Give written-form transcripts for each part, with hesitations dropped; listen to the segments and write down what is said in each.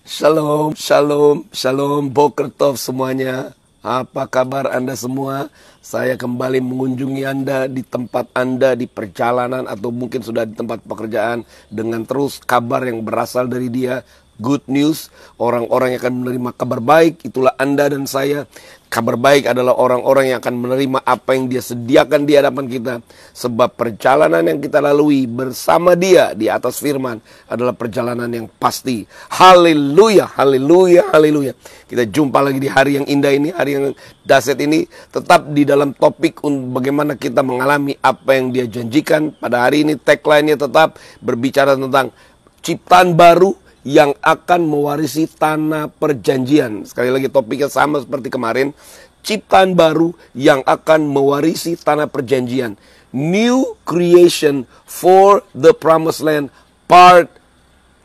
Shalom, shalom, shalom, Boker Tov semuanya. Apa kabar Anda semua? Saya kembali mengunjungi Anda di tempat Anda, di perjalanan atau mungkin sudah di tempat pekerjaan, dengan terus kabar yang berasal dari Dia. Good news, orang-orang yang akan menerima kabar baik, itulah Anda dan saya. Kabar baik adalah orang-orang yang akan menerima apa yang Dia sediakan di hadapan kita. Sebab perjalanan yang kita lalui bersama Dia di atas firman adalah perjalanan yang pasti. Haleluya, haleluya, haleluya. Kita jumpa lagi di hari yang indah ini, hari yang dahsyat ini. Tetap di dalam topik bagaimana kita mengalami apa yang Dia janjikan. Pada hari ini tagline-nya tetap berbicara tentang ciptaan baru yang akan mewarisi tanah perjanjian. Sekali lagi topiknya sama seperti kemarin. Ciptaan baru yang akan mewarisi tanah perjanjian. New creation for the promised land part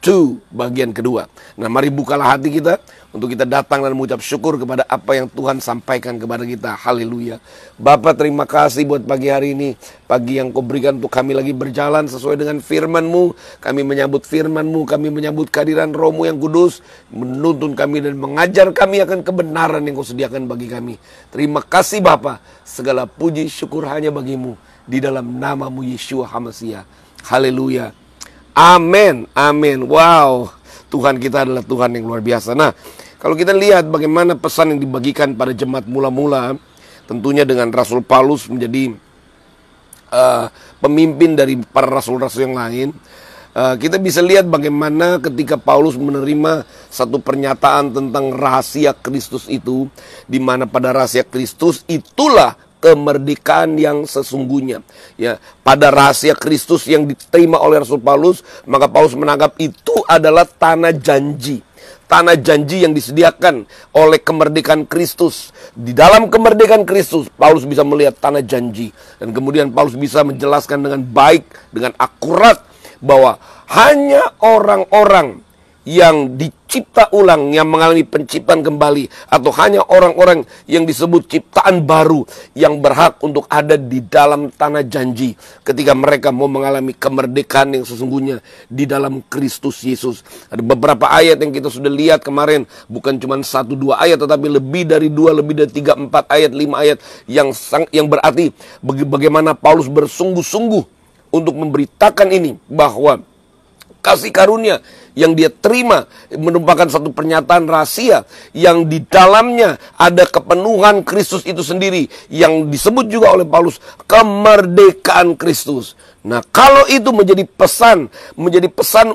2, bagian kedua. Nah, mari bukalah hati kita untuk kita datang dan mengucap syukur kepada apa yang Tuhan sampaikan kepada kita. Haleluya. Bapa, terima kasih buat pagi hari ini. Pagi yang Kau berikan untuk kami lagi berjalan sesuai dengan firman-Mu. Kami menyambut firman-Mu, kami menyambut kehadiran Roh-Mu yang kudus, menuntun kami dan mengajar kami akan kebenaran yang Kau sediakan bagi kami. Terima kasih Bapa. Segala puji syukur hanya bagi-Mu. Di dalam nama-Mu Yeshua HaMasiah. Haleluya. Amin, amin. Wow, Tuhan kita adalah Tuhan yang luar biasa. Nah, kalau kita lihat bagaimana pesan yang dibagikan pada jemaat mula-mula, tentunya dengan Rasul Paulus menjadi pemimpin dari para rasul-rasul yang lain, kita bisa lihat bagaimana ketika Paulus menerima satu pernyataan tentang rahasia Kristus itu, di mana pada rahasia Kristus itulah kemerdekaan yang sesungguhnya. Ya, pada rahasia Kristus yang diterima oleh Rasul Paulus, maka Paulus menganggap itu adalah tanah janji. Tanah janji yang disediakan oleh kemerdekaan Kristus. Di dalam kemerdekaan Kristus, Paulus bisa melihat tanah janji. Dan kemudian Paulus bisa menjelaskan dengan baik, dengan akurat, bahwa hanya orang-orang yang dicipta ulang, yang mengalami penciptaan kembali, atau hanya orang-orang yang disebut ciptaan baru yang berhak untuk ada di dalam tanah janji ketika mereka mau mengalami kemerdekaan yang sesungguhnya di dalam Kristus Yesus. Ada beberapa ayat yang kita sudah lihat kemarin, bukan cuma 1-2 ayat, tetapi lebih dari 2, lebih dari 3, 4 ayat, 5 ayat yang berarti bagaimana Paulus bersungguh-sungguh untuk memberitakan ini, bahwa kasih karunia yang dia terima merupakan satu pernyataan rahasia yang di dalamnya ada kepenuhan Kristus itu sendiri, yang disebut juga oleh Paulus kemerdekaan Kristus. Nah, kalau itu menjadi pesan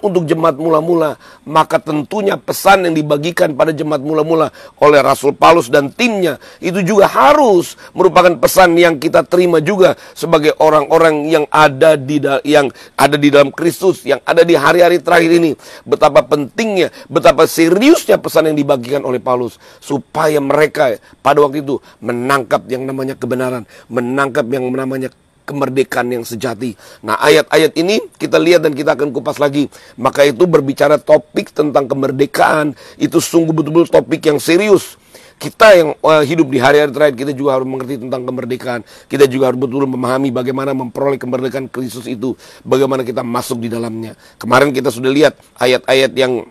untuk jemaat mula-mula, maka tentunya pesan yang dibagikan pada jemaat mula-mula oleh Rasul Paulus dan timnya itu juga harus merupakan pesan yang kita terima juga sebagai orang-orang yang ada di dalam Kristus, yang ada di hari-hari terakhir ini. Betapa pentingnya, betapa seriusnya pesan yang dibagikan oleh Paulus, supaya mereka pada waktu itu menangkap yang namanya kebenaran, menangkap yang namanya kemerdekaan yang sejati. Nah, ayat-ayat ini kita lihat dan kita akan kupas lagi. Maka itu berbicara topik tentang kemerdekaan, itu sungguh betul-betul topik yang serius. Kita yang hidup di hari-hari terakhir, kita juga harus mengerti tentang kemerdekaan. Kita juga harus betul-betul memahami bagaimana memperoleh kemerdekaan Kristus itu, bagaimana kita masuk di dalamnya. Kemarin kita sudah lihat ayat-ayat yang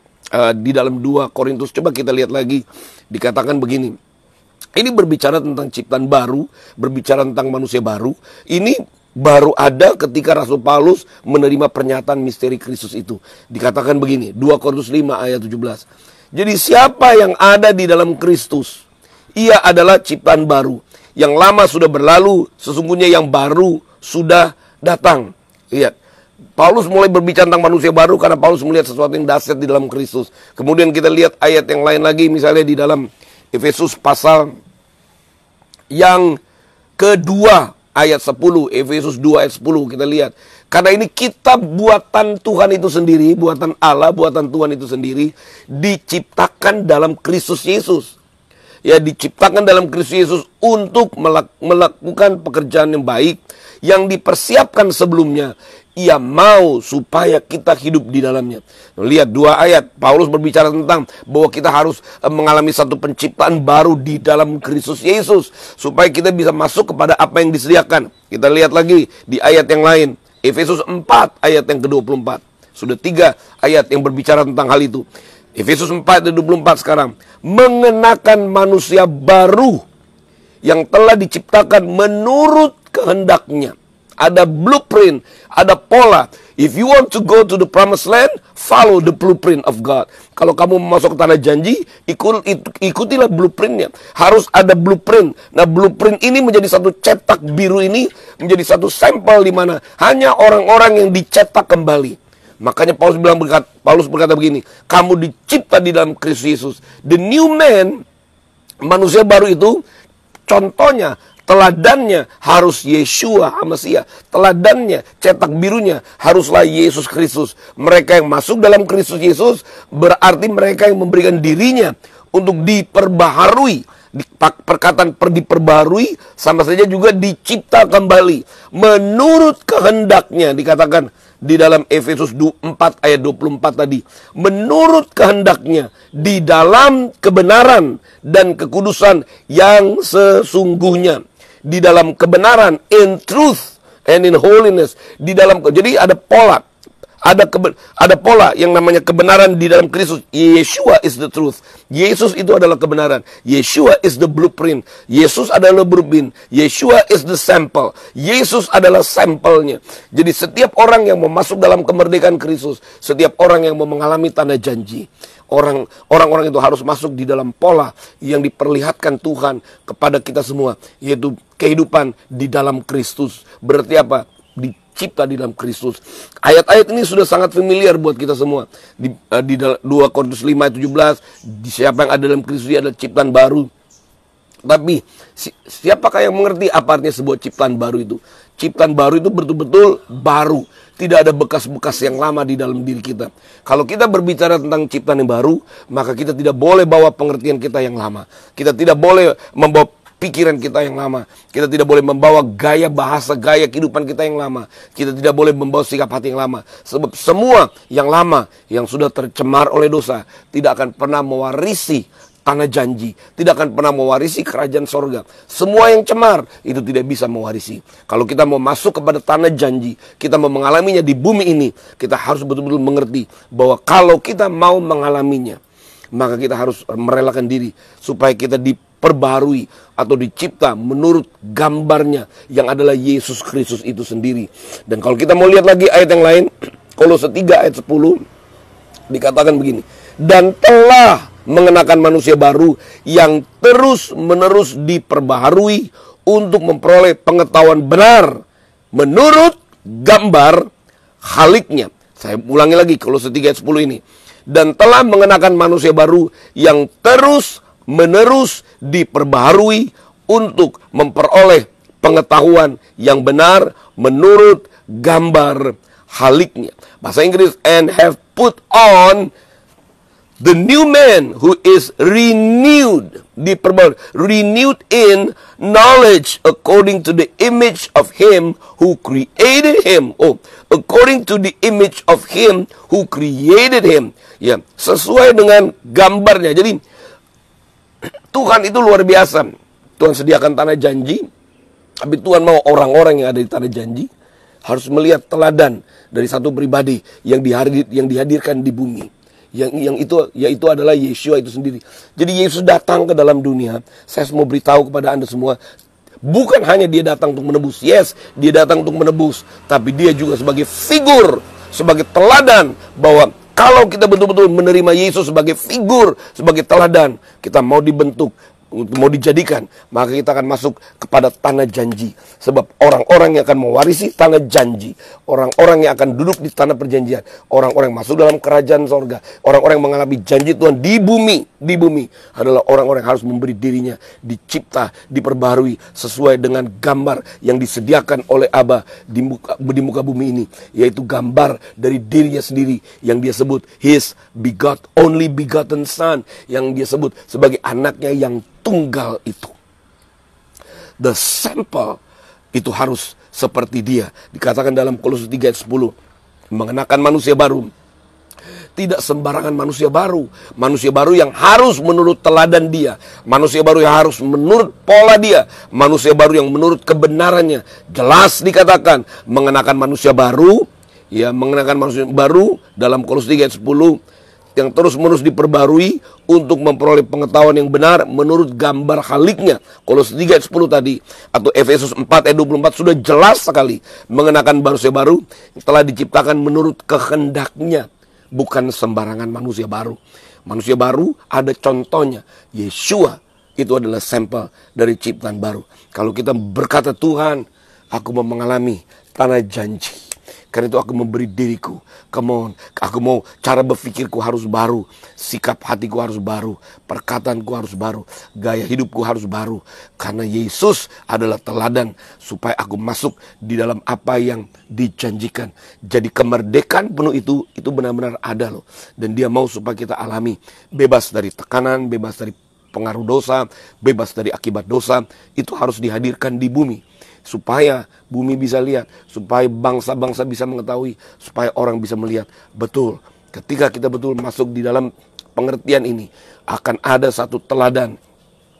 di dalam 2 Korintus. Coba kita lihat lagi. Dikatakan begini. Ini berbicara tentang ciptaan baru, berbicara tentang manusia baru. Ini baru ada ketika Rasul Paulus menerima pernyataan misteri Kristus itu. Dikatakan begini, 2 Korintus 5 ayat 17. Jadi siapa yang ada di dalam Kristus, ia adalah ciptaan baru. Yang lama sudah berlalu, sesungguhnya yang baru sudah datang. Lihat, Paulus mulai berbicara tentang manusia baru karena Paulus melihat sesuatu yang dahsyat di dalam Kristus. Kemudian kita lihat ayat yang lain lagi, misalnya di dalam Efesus pasal yang kedua ayat 10, Efesus 2 ayat 10, kita lihat. Karena ini kitab buatan Tuhan itu sendiri, buatan Allah, buatan Tuhan itu sendiri, diciptakan dalam Kristus Yesus. Ya, diciptakan dalam Kristus Yesus untuk melakukan pekerjaan yang baik, yang dipersiapkan sebelumnya. Ia mau supaya kita hidup di dalamnya. Lihat 2 ayat, Paulus berbicara tentang bahwa kita harus mengalami satu penciptaan baru di dalam Kristus Yesus, supaya kita bisa masuk kepada apa yang disediakan. Kita lihat lagi di ayat yang lain, Efesus 4 ayat yang ke-24. Sudah 3 ayat yang berbicara tentang hal itu. Efesus 4 ayat 24 sekarang. Mengenakan manusia baru yang telah diciptakan menurut kehendaknya. Ada blueprint, ada pola. If you want to go to the promised land, follow the blueprint of God. Kalau kamu masuk ke tanah janji, ikutilah blueprintnya. Harus ada blueprint. Nah, blueprint ini menjadi satu cetak biru ini, menjadi satu sampel di mana hanya orang-orang yang dicetak kembali. Makanya Paulus berkata begini, kamu dicipta di dalam Kristus Yesus. The new man, manusia baru itu, contohnya, teladannya harus Yeshua HaMashiach. Teladannya, cetak birunya haruslah Yesus Kristus. Mereka yang masuk dalam Kristus Yesus berarti mereka yang memberikan dirinya untuk diperbaharui. Perkataan diperbaharui sama saja juga dicipta kembali menurut kehendaknya, dikatakan di dalam Efesus 4 ayat 24 tadi. Menurut kehendaknya, di dalam kebenaran dan kekudusan yang sesungguhnya. Di dalam kebenaran, in truth and in holiness. Jadi ada pola. Ada pola yang namanya kebenaran di dalam Kristus. Yeshua is the truth. Yesus itu adalah kebenaran. Yeshua is the blueprint. Yesus adalah blueprint. Yeshua is the sample. Yesus adalah sampelnya. Jadi setiap orang yang mau masuk dalam kemerdekaan Kristus, setiap orang yang mau mengalami tanah janji, orang-orang itu harus masuk di dalam pola yang diperlihatkan Tuhan kepada kita semua, yaitu kehidupan di dalam Kristus. Berarti apa? Dicipta di dalam Kristus. Ayat-ayat ini sudah sangat familiar buat kita semua. Di 2 Korintus 5 ayat 17, siapa yang ada dalam Kristus dia adalah ciptaan baru. Tapi siapakah yang mengerti apa artinya sebuah ciptaan baru itu? Ciptaan baru itu betul-betul baru. Tidak ada bekas-bekas yang lama di dalam diri kita. Kalau kita berbicara tentang ciptaan yang baru, maka kita tidak boleh bawa pengertian kita yang lama. Kita tidak boleh membawa pikiran kita yang lama. Kita tidak boleh membawa gaya bahasa, gaya kehidupan kita yang lama. Kita tidak boleh membawa sikap hati yang lama. Sebab semua yang lama, yang sudah tercemar oleh dosa, tidak akan pernah mewarisi tanah janji, tidak akan pernah mewarisi kerajaan sorga. Semua yang cemar itu tidak bisa mewarisi. Kalau kita mau masuk kepada tanah janji, kita mau mengalaminya di bumi ini, kita harus betul-betul mengerti bahwa kalau kita mau mengalaminya, maka kita harus merelakan diri supaya kita diperbarui atau dicipta menurut gambarnya yang adalah Yesus Kristus itu sendiri. Dan kalau kita mau lihat lagi ayat yang lain, Kolose 3 ayat 10 dikatakan begini, dan telah mengenakan manusia baru yang terus-menerus diperbaharui untuk memperoleh pengetahuan benar menurut gambar Khaliknya. Saya ulangi lagi Kolose 3 ayat 10 ini. Dan telah mengenakan manusia baru yang terus-menerus diperbaharui untuk memperoleh pengetahuan yang benar menurut gambar Khaliknya. Bahasa Inggris, and have put on the new man who is renewed in knowledge according to the image of him who created him. According to the image of him who created him. Ya, sesuai dengan gambarnya. Jadi Tuhan itu luar biasa. Tuhan sediakan tanah janji, tapi Tuhan mau orang-orang yang ada di tanah janji harus melihat teladan dari satu pribadi yang dihadirkan di bumi. Yaitu adalah Yeshua itu sendiri. Jadi Yesus datang ke dalam dunia. Saya mau beritahu kepada Anda semua, bukan hanya dia datang untuk menebus. Yes, dia datang untuk menebus, tapi dia juga sebagai figur, sebagai teladan bahwa kalau kita betul-betul menerima Yesus sebagai figur, sebagai teladan, kita mau dibentuk, mau dijadikan, maka kita akan masuk kepada tanah janji. Sebab orang-orang yang akan mewarisi tanah janji, orang-orang yang akan duduk di tanah perjanjian, orang-orang yang masuk dalam kerajaan sorga, orang-orang yang mengalami janji Tuhan di bumi adalah orang-orang yang harus memberi dirinya, dicipta, diperbarui sesuai dengan gambar yang disediakan oleh Aba di muka bumi ini, yaitu gambar dari dirinya sendiri yang dia sebut His only begotten Son, yang dia sebut sebagai anaknya yang tunggal itu. The sample itu harus seperti dia. Dikatakan dalam Kolose 3 ayat 10, mengenakan manusia baru. Tidak sembarangan manusia baru. Manusia baru yang harus menurut teladan dia. Manusia baru yang harus menurut pola dia. Manusia baru yang menurut kebenarannya. Jelas dikatakan mengenakan manusia baru. Ya, mengenakan manusia baru dalam Kolose 3 ayat 10. yang terus-menerus diperbarui untuk memperoleh pengetahuan yang benar menurut gambar haliknya. Kolose 3 ayat 10 tadi, atau Efesus 4 ayat 24 sudah jelas sekali mengenakan manusia baru yang telah diciptakan menurut kehendaknya, bukan sembarangan manusia baru. Manusia baru ada contohnya, Yeshua itu adalah sampel dari ciptaan baru. Kalau kita berkata, Tuhan, aku mau mengalami tanah janji, karena itu aku memberi diriku, come on, aku mau cara berpikirku harus baru, sikap hatiku harus baru, perkataanku harus baru, gaya hidupku harus baru. Karena Yesus adalah teladan supaya aku masuk di dalam apa yang dijanjikan. Jadi kemerdekaan penuh itu benar-benar ada loh. Dan dia mau supaya kita alami, bebas dari tekanan, bebas dari pengaruh dosa, bebas dari akibat dosa. Itu harus dihadirkan di bumi, supaya bumi bisa lihat, supaya bangsa-bangsa bisa mengetahui, supaya orang bisa melihat. Betul, ketika kita betul masuk di dalam pengertian ini, akan ada satu teladan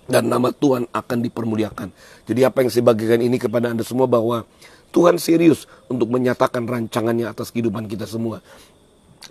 dan nama Tuhan akan dipermuliakan. Jadi apa yang saya bagikan ini kepada Anda semua, bahwa Tuhan serius untuk menyatakan rancangannya atas kehidupan kita semua.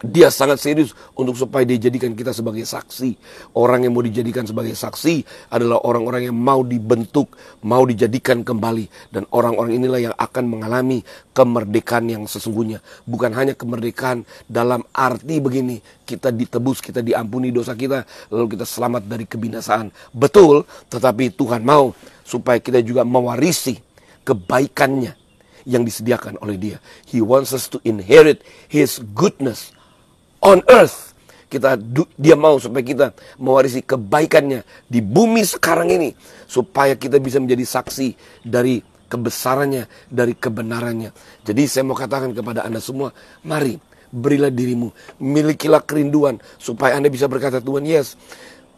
Dia sangat serius untuk supaya dia jadikan kita sebagai saksi. Orang yang mau dijadikan sebagai saksi adalah orang-orang yang mau dibentuk, mau dijadikan kembali. Dan orang-orang inilah yang akan mengalami kemerdekaan yang sesungguhnya. Bukan hanya kemerdekaan dalam arti begini, kita ditebus, kita diampuni dosa kita, lalu kita selamat dari kebinasaan. Betul, tetapi Tuhan mau supaya kita juga mewarisi kebaikannya yang disediakan oleh dia. He wants us to inherit His goodness on earth. Dia mau supaya kita mewarisi kebaikannya di bumi sekarang ini, supaya kita bisa menjadi saksi dari kebesarannya, dari kebenarannya. Jadi saya mau katakan kepada Anda semua, mari berilah dirimu, milikilah kerinduan supaya Anda bisa berkata, Tuhan, yes,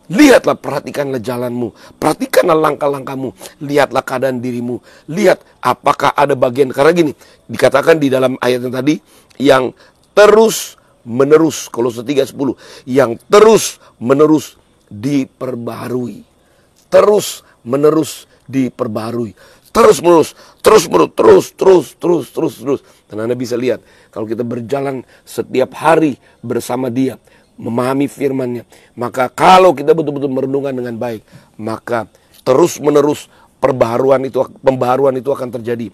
lihatlah, perhatikanlah jalanmu, perhatikanlah langkah-langkahmu, lihatlah keadaan dirimu, lihat apakah ada bagian. Karena gini, dikatakan di dalam ayat yang tadi, yang terus menerus, Kolose 3:10, yang terus menerus diperbaharui, terus menerus diperbaharui, terus menerus, terus. Dan Anda bisa lihat, kalau kita berjalan setiap hari bersama Dia, memahami firman-Nya, maka kalau kita betul-betul merenungkan dengan baik, maka terus menerus pembaharuan itu akan terjadi.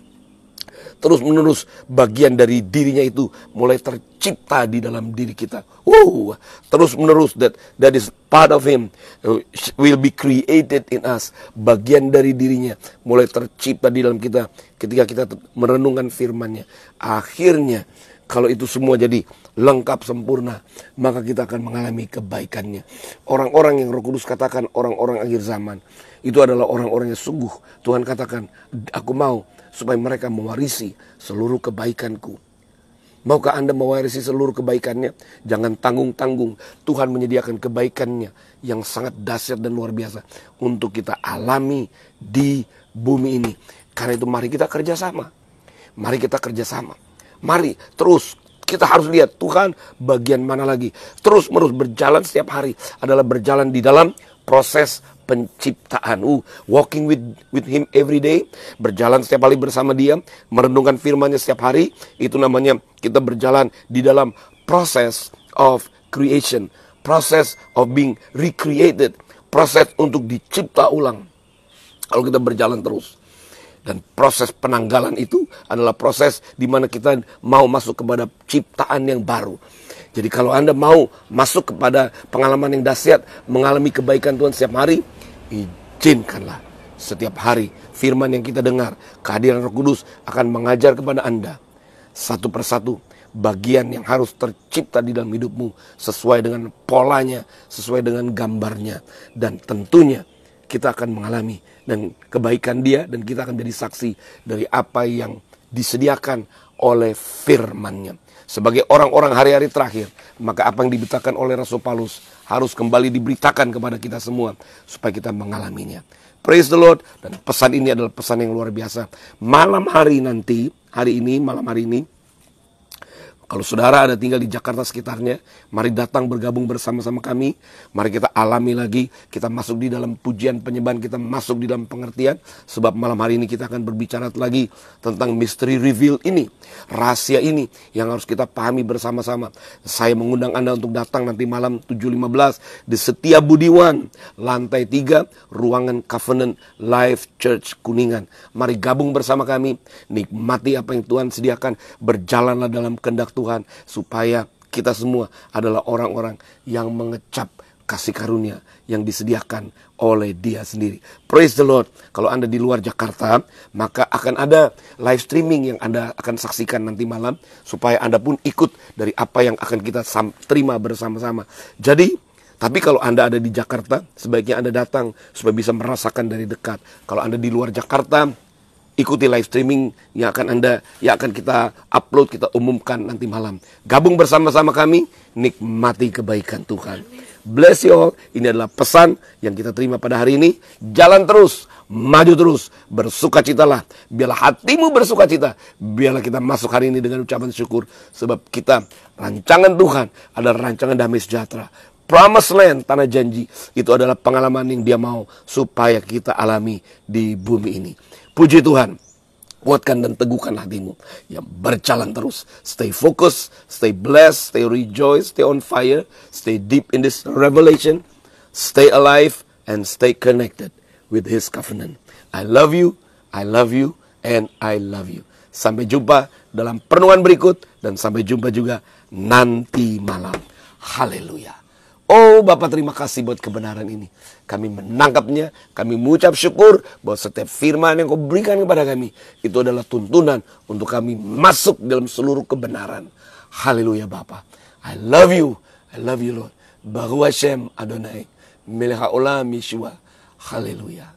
Terus menerus bagian dari dirinya itu mulai tercipta di dalam diri kita. Terus menerus that is part of Him will be created in us. Bagian dari dirinya mulai tercipta di dalam kita ketika kita merenungkan firman-Nya. Akhirnya kalau itu semua jadi lengkap sempurna, maka kita akan mengalami kebaikannya. Orang-orang yang Roh Kudus katakan orang-orang akhir zaman, itu adalah orang-orang yang sungguh Tuhan katakan, aku mau supaya mereka mewarisi seluruh kebaikanku. Maukah Anda mewarisi seluruh kebaikannya? Jangan tanggung-tanggung. Tuhan menyediakan kebaikannya yang sangat dahsyat dan luar biasa untuk kita alami di bumi ini. Karena itu mari kita kerjasama. Mari kita kerjasama. Mari terus. Kita harus lihat Tuhan bagian mana lagi. Terus menerus berjalan setiap hari adalah berjalan di dalam proses penciptaan. Walking with Him every day. Berjalan setiap hari bersama Dia. Merenungkan firman-Nya setiap hari. Itu namanya kita berjalan di dalam proses of creation. Proses of being recreated. Proses untuk dicipta ulang. Kalau kita berjalan terus. Dan proses penanggalan itu adalah proses di mana kita mau masuk kepada ciptaan yang baru. Jadi kalau Anda mau masuk kepada pengalaman yang dahsyat, mengalami kebaikan Tuhan setiap hari, izinkanlah setiap hari firman yang kita dengar, kehadiran Roh Kudus akan mengajar kepada Anda satu persatu bagian yang harus tercipta di dalam hidupmu sesuai dengan polanya, sesuai dengan gambarnya. Dan tentunya kita akan mengalami dan kebaikan Dia, dan kita akan jadi saksi dari apa yang disediakan oleh firman-Nya. Sebagai orang-orang hari-hari terakhir, maka apa yang diberitakan oleh Rasul Paulus harus kembali diberitakan kepada kita semua supaya kita mengalaminya. Praise the Lord. Dan pesan ini adalah pesan yang luar biasa. Malam hari ini, Kalau saudara ada tinggal di Jakarta sekitarnya, mari datang bergabung bersama-sama kami. Mari kita alami lagi, kita masuk di dalam pujian penyembahan, kita masuk di dalam pengertian. Sebab malam hari ini kita akan berbicara lagi tentang misteri reveal ini. Rahasia ini yang harus kita pahami bersama-sama. Saya mengundang Anda untuk datang nanti malam 7.15 di Setiabudiwan, lantai 3, ruangan Covenant Life Church Kuningan. Mari gabung bersama kami, nikmati apa yang Tuhan sediakan, berjalanlah dalam kehendak Tuhan, supaya kita semua adalah orang-orang yang mengecap kasih karunia yang disediakan oleh Dia sendiri. Praise the Lord. Kalau Anda di luar Jakarta, maka akan ada live streaming yang Anda akan saksikan nanti malam, supaya Anda pun ikut dari apa yang akan kita terima bersama-sama. Jadi, tapi kalau Anda ada di Jakarta, sebaiknya Anda datang supaya bisa merasakan dari dekat. Kalau Anda di luar Jakarta, ikuti live streaming yang akan kita upload, kita umumkan nanti malam. Gabung bersama-sama kami, nikmati kebaikan Tuhan. Bless you all. Ini adalah pesan yang kita terima pada hari ini. Jalan terus, maju terus, bersukacitalah. Biarlah hatimu bersukacita. Biarlah kita masuk hari ini dengan ucapan syukur. Sebab kita, rancangan Tuhan adalah rancangan damai sejahtera. Promised land, tanah janji, itu adalah pengalaman yang Dia mau supaya kita alami di bumi ini. Puji Tuhan, kuatkan dan teguhkan hatimu yang berjalan terus. Stay focused, stay blessed, stay rejoice, stay on fire, stay deep in this revelation, stay alive, and stay connected with His covenant. I love you, and I love you. Sampai jumpa dalam perenungan berikut, dan sampai jumpa juga nanti malam. Haleluya. Oh Bapa, terima kasih buat kebenaran ini. Kami menangkapnya, kami mengucap syukur bahwa setiap firman yang Kau berikan kepada kami, itu adalah tuntunan untuk kami masuk dalam seluruh kebenaran. Haleluya Bapa. I love you Lord. Baruch Hashem Adonai, Melech haolam Yeshua. Haleluya.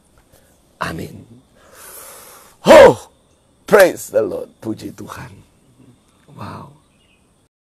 Amin. Oh, praise the Lord. Puji Tuhan. Wow.